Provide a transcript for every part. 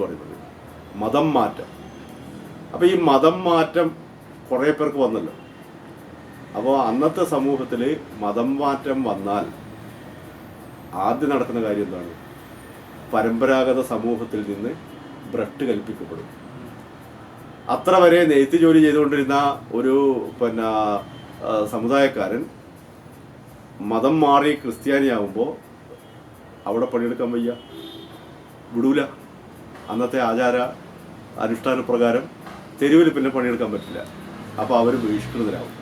പറയുന്നത് മതം മാറ്റം. അപ്പോൾ ഈ മതം മാറ്റം കുറേ പേർക്ക് വന്നല്ലോ. അപ്പോൾ അന്നത്തെ സമൂഹത്തിൽ മതം മാറ്റം വന്നാൽ ആദ്യം നടക്കുന്ന കാര്യം എന്താണ്? പരമ്പരാഗത സമൂഹത്തിൽ നിന്ന് ഭ്രഷ്ട് കൽപ്പിക്കപ്പെടും. അത്ര വരെ നെയ്ത്ത് ജോലി ചെയ്തുകൊണ്ടിരുന്ന ഒരു സമുദായക്കാരൻ മതം മാറി ക്രിസ്ത്യാനിയാകുമ്പോൾ അവിടെ പണിയെടുക്കാൻ വയ്യ, വിടൂല. അന്നത്തെ ആചാര അനുഷ്ഠാന പ്രകാരം തെരുവിൽ പിന്നെ പണിയെടുക്കാൻ പറ്റില്ല. അപ്പോൾ അവർ ബഹിഷ്കൃതരാകും,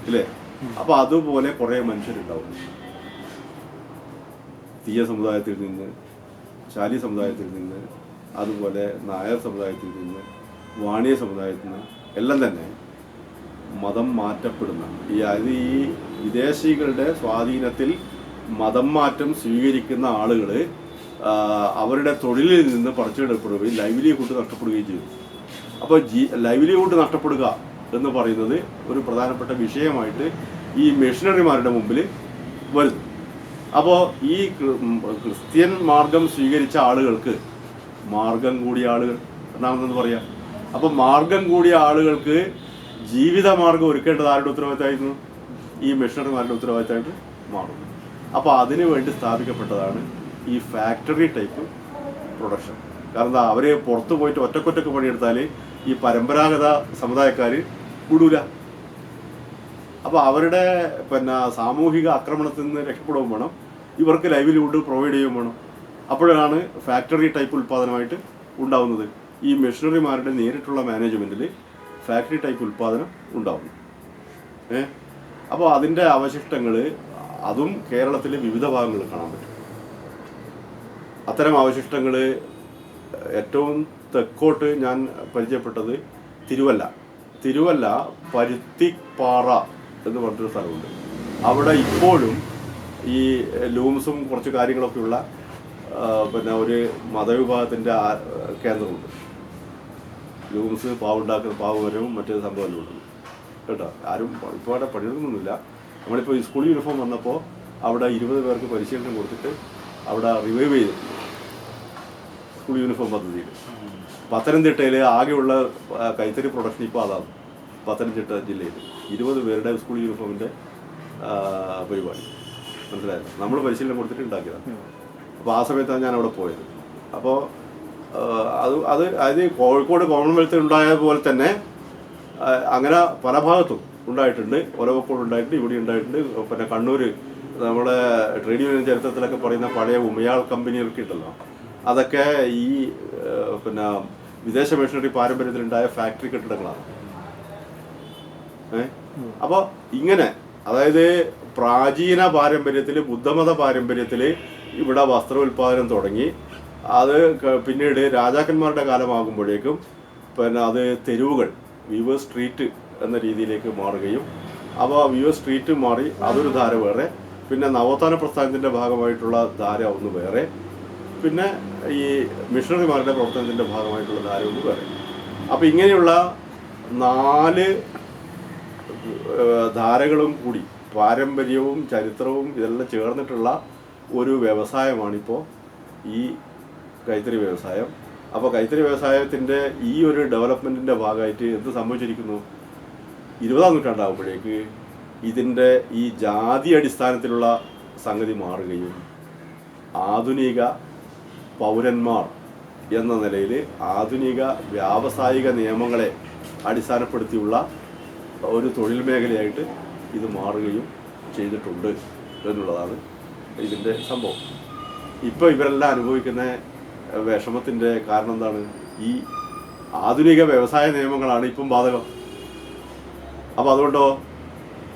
ഇല്ലേ? അപ്പോൾ അതുപോലെ കുറേ മനുഷ്യരുണ്ടാവും. തീയ സമുദായത്തിൽ നിന്ന്, ശാലി സമുദായത്തിൽ നിന്ന്, അതുപോലെ നായർ സമുദായത്തിൽ നിന്ന്, വാണിയ സമുദായത്തിൽ നിന്ന് എല്ലാം തന്നെ മതം മാറ്റപ്പെടുന്ന ഈ വിദേശികളുടെ സ്വാധീനത്തിൽ മതം മാറ്റം സ്വീകരിക്കുന്ന ആളുകൾ അവരുടെ തൊഴിലിൽ നിന്ന് പറിച്ചെടുക്കപ്പെടുകയും ലൈവ്ലിഹുഡ് നഷ്ടപ്പെടുകയും ചെയ്തു. അപ്പോൾ ലൈവ്ലിഹുഡ് നഷ്ടപ്പെടുക എന്ന് പറയുന്നത് ഒരു പ്രധാനപ്പെട്ട വിഷയമായിട്ട് ഈ മിഷണറിമാരുടെ മുമ്പിൽ വരുന്നു. അപ്പോൾ ഈ ക്രിസ്ത്യൻ മാർഗം സ്വീകരിച്ച ആളുകൾക്ക് മാർഗം കൂടിയ ആളുകൾ എന്നാണെന്ന് പറയാം. അപ്പോൾ മാർഗം കൂടിയ ആളുകൾക്ക് ജീവിതമാർഗം ഒരുക്കേണ്ടത് ആരുടെ ഉത്തരവാദിത്തമായിരുന്നു? ഈ മിഷണറിമാരുടെ ഉത്തരവാദിത്തമായിട്ട് മാറും. അപ്പോൾ അതിനു വേണ്ടി സ്ഥാപിക്കപ്പെട്ടതാണ് ഈ ഫാക്ടറി ടൈപ്പ് പ്രൊഡക്ഷൻ. കാരണം അവർ പുറത്ത് പോയിട്ട് ഒറ്റക്കൊറ്റക്ക് പണിയെടുത്താൽ ഈ പരമ്പരാഗത സമുദായക്കാർ വിടൂല. അപ്പോൾ അവരുടെ സാമൂഹിക ആക്രമണത്തിൽ നിന്ന് രക്ഷപ്പെടുകയും വേണം, ഇവർക്ക് ലൈവ്ലിഹുഡ് പ്രൊവൈഡ് ചെയ്യുകയും വേണം. അപ്പോഴാണ് ഫാക്ടറി ടൈപ്പ് ഉൽപ്പാദനമായിട്ട് ഉണ്ടാവുന്നത്. ഈ മെഷീനറിമാരുടെ നേരിട്ടുള്ള മാനേജ്മെൻറ്റിൽ ഫാക്ടറി ടൈപ്പ് ഉൽപ്പാദനം ഉണ്ടാവുന്നു. അപ്പോൾ അതിൻ്റെ അവശിഷ്ടങ്ങൾ അതും കേരളത്തിലെ വിവിധ ഭാഗങ്ങളിൽ കാണാൻ പറ്റും. അത്തരം അവശിഷ്ടങ്ങൾ ഏറ്റവും തെക്കോട്ട് ഞാൻ പരിചയപ്പെട്ടത് തിരുവല്ല പരുത്തിപ്പാറ എന്ന് പറഞ്ഞൊരു സ്ഥലമുണ്ട്. അവിടെ ഇപ്പോഴും ഈ ലൂംസും കുറച്ച് കാര്യങ്ങളൊക്കെയുള്ള ഒരു മതവിഭാഗത്തിൻ്റെ കേന്ദ്രമുണ്ട്. ലൂംസ്, പാവുണ്ടാക്കുന്ന പാവുമരവും മറ്റേ സംഭവമെല്ലാം ഉണ്ട് കേട്ടോ. ആരും ഇപ്പോൾ അവിടെ പണിയെടുക്കുന്നൊന്നുമില്ല. നമ്മളിപ്പോൾ ഈ സ്കൂൾ യൂണിഫോം വന്നപ്പോൾ അവിടെ 20 പേർക്ക് പരിശീലനം കൊടുത്തിട്ട് അവിടെ റിവൈവ് ചെയ്തിട്ടുണ്ട് സ്കൂൾ യൂണിഫോം പദ്ധതിയിൽ. പത്തനംതിട്ടയിൽ ആകെയുള്ള കൈത്തറി പ്രൊഡക്ഷൻ ഇപ്പോൾ അതാണ്. പത്തനംതിട്ട ജില്ലയിൽ 20 പേരുടെ സ്കൂൾ യൂണിഫോമിൻ്റെ പരിപാടി, മനസ്സിലായല്ലോ. നമ്മൾ പരിശീലനം കൊടുത്തിട്ട് ഉണ്ടാക്കിയതാണ്. അപ്പോൾ ആ സമയത്താണ് ഞാൻ അവിടെ പോയത്. അപ്പോൾ അത് കോഴിക്കോട് കോമൺവെൽത്ത് ഉണ്ടായ പോലെ തന്നെ അങ്ങനെ പല ഭാഗത്തും ഉണ്ടായിട്ടുണ്ട്. ഒലവക്കോട് ഉണ്ടായിട്ടുണ്ട്, ഇവിടെ ഉണ്ടായിട്ടുണ്ട്. കണ്ണൂർ നമ്മുടെ ട്രേഡ് യൂണിയൻ ചരിത്രത്തിലൊക്കെ പറയുന്ന പഴയ ഉമയാൾ കമ്പനികളൊക്കെ ഉണ്ടല്ലോ, അതൊക്കെ ഈ വിദേശ മിഷണറി പാരമ്പര്യത്തിലുണ്ടായ ഫാക്ടറി കെട്ടിടങ്ങളാണ്. അപ്പോൾ ഇങ്ങനെ, അതായത് പ്രാചീന പാരമ്പര്യത്തിൽ, ബുദ്ധമത പാരമ്പര്യത്തിൽ ഇവിടെ വസ്ത്ര ഉൽപ്പാദനം തുടങ്ങി. അത് പിന്നീട് രാജാക്കന്മാരുടെ കാലമാകുമ്പോഴേക്കും അത് തെരുവുകൾ, വീവേഴ്സ് സ്ട്രീറ്റ് എന്ന രീതിയിലേക്ക് മാറുകയും, അപ്പോൾ വീവേഴ്സ് സ്ട്രീറ്റ് മാറി അതൊരു ധാര വേറെ, പിന്നെ നവോത്ഥാന പ്രസ്ഥാനത്തിൻ്റെ ഭാഗമായിട്ടുള്ള ധാര ഒന്ന് വേറെ, പിന്നെ ഈ മിഷണറിമാരുടെ പ്രവർത്തനത്തിൻ്റെ ഭാഗമായിട്ടുള്ള ധാര ഒന്ന് വേറെ. അപ്പോൾ ഇങ്ങനെയുള്ള 4 ധാരകളും കൂടി, പാരമ്പര്യവും ചരിത്രവും ഇതെല്ലാം ചേർന്നിട്ടുള്ള ഒരു വ്യവസായമാണിപ്പോൾ ഈ കൈത്തറി വ്യവസായം. അപ്പോൾ കൈത്തറി വ്യവസായത്തിൻ്റെ ഈ ഒരു ഡെവലപ്മെൻറ്റിൻ്റെ ഭാഗമായിട്ട് എന്ത് സംഭവിച്ചിരിക്കുന്നു? 20-ാം നൂറ്റാണ്ടാകുമ്പോഴേക്ക് ഇതിൻ്റെ ഈ ജാതി അടിസ്ഥാനത്തിലുള്ള സംഗതി മാറുകയും ആധുനിക പൗരന്മാർ എന്ന നിലയിൽ ആധുനിക വ്യാവസായിക നിയമങ്ങളെ അടിസ്ഥാനപ്പെടുത്തിയുള്ള ഒരു തൊഴിൽ മേഖലയായിട്ട് ഇത് മാറുകയും ചെയ്തിട്ടുണ്ട് എന്നുള്ളതാണ് ഇതിൻ്റെ സംഭവം. ഇപ്പോൾ ഇവരെല്ലാം അനുഭവിക്കുന്ന വിഷമത്തിൻ്റെ കാരണം എന്താണ്? ഈ ആധുനിക വ്യവസായ നിയമങ്ങളാണ് ഇപ്പം ബാധകം. അപ്പോൾ അതുകൊണ്ടോ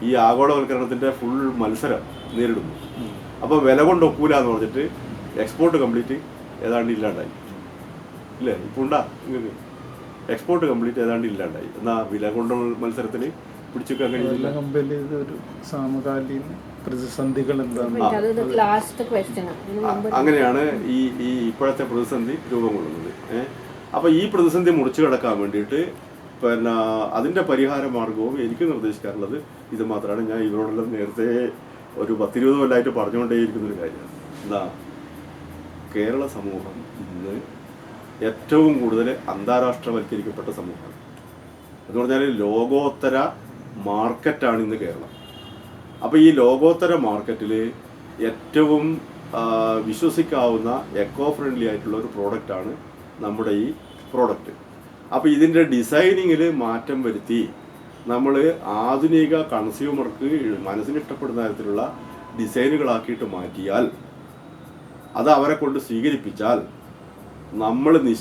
ഈ ആഗോളവൽക്കരണത്തിൻ്റെ ഫുൾ മത്സരം നേരിടുന്നു. അപ്പോൾ വില കൊണ്ട് ഒക്കൂല എന്ന് പറഞ്ഞിട്ട് എക്സ്പോർട്ട് കംപ്ലീറ്റ് ഏതാണ്ട് ഇല്ലാണ്ടായി, ഇല്ലേ? ഇപ്പോൾ ഉണ്ടാ നിങ്ങൾക്ക് എക്സ്പോർട്ട് കംപ്ലീറ്റ് ഏതാണ്ട് ഇല്ലാണ്ടായി. എന്നാൽ വില കൊണ്ട് മത്സരത്തിൽ പിടിച്ചെടുക്കാൻ കഴിയുന്നില്ല. അങ്ങനെയാണ് ഈ ഇപ്പോഴത്തെ പ്രതിസന്ധി രൂപം കൊള്ളുന്നത്. അപ്പോൾ ഈ പ്രതിസന്ധി മുറിച്ചു കടക്കാൻ വേണ്ടിയിട്ട് അതിൻ്റെ പരിഹാര മാർഗവും എനിക്ക് നിർദ്ദേശിക്കാറുള്ളത് ഇത് മാത്രമാണ്. ഞാൻ ഇവരോടെല്ലാം നേരത്തെ ഒരു 10-20 കൊല്ലമായിട്ട് പറഞ്ഞുകൊണ്ടേയിരിക്കുന്നൊരു കാര്യമാണ്. എന്താ, കേരള സമൂഹം ഇന്ന് ഏറ്റവും കൂടുതൽ അന്താരാഷ്ട്രവൽക്കരിക്കപ്പെട്ട സമൂഹമാണ്. എന്ന് പറഞ്ഞാൽ ലോകോത്തര മാർക്കറ്റാണ് ഇന്ന് കേരളം. അപ്പോൾ ഈ ലോകോത്തര മാർക്കറ്റിൽ ഏറ്റവും വിശ്വസിക്കാവുന്ന എക്കോ ഫ്രണ്ട്ലി ആയിട്ടുള്ള ഒരു പ്രോഡക്റ്റാണ് നമ്മുടെ ഈ പ്രോഡക്റ്റ്. അപ്പോൾ ഇതിൻ്റെ ഡിസൈനിങ്ങിൽ മാറ്റം വരുത്തി നമ്മൾ ആധുനിക കൺസ്യൂമർക്ക് മനസ്സിന് ഇഷ്ടപ്പെടുന്ന തരത്തിലുള്ള ഡിസൈനുകളാക്കിയിട്ട് മാറ്റിയാൽ, അത് അവരെ കൊണ്ട് സ്വീകരിപ്പിച്ചാൽ, നമ്മൾ